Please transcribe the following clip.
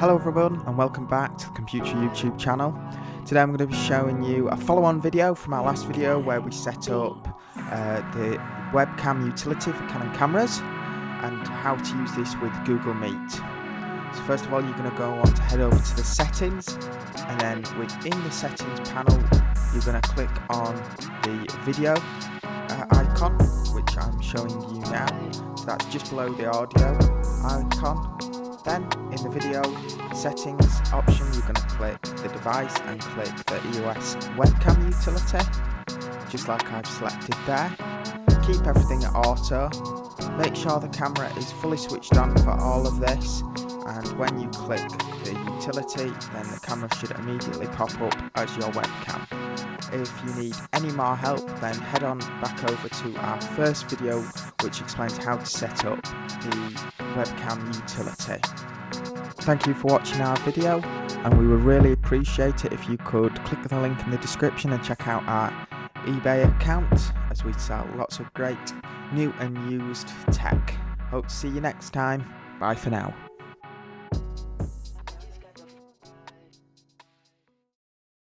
Hello everyone and welcome back to the Computer YouTube channel. Today I'm going to be showing you a follow-on video from our last video where we set up the webcam utility for Canon cameras and how to use this with Google Meet. So first of all you're going to go on to head over to the settings, and then within the settings panel you're going to click on the video icon, which I'm showing you now. So that's just below the audio icon. Then in the video settings option you're going to click the device and click the EOS Webcam utility, just like I've selected there. Keep everything at auto. Make sure the camera is fully switched on for all of this, and when you click the utility then the camera should immediately pop up as your webcam. If you need any more help then head on back over to our first video which explains how to set up the webcam utility. Thank you for watching our video, and we would really appreciate it if you could click the link in the description and check out our eBay account, as we sell lots of great new and used tech. Hope to see you next time. Bye for now.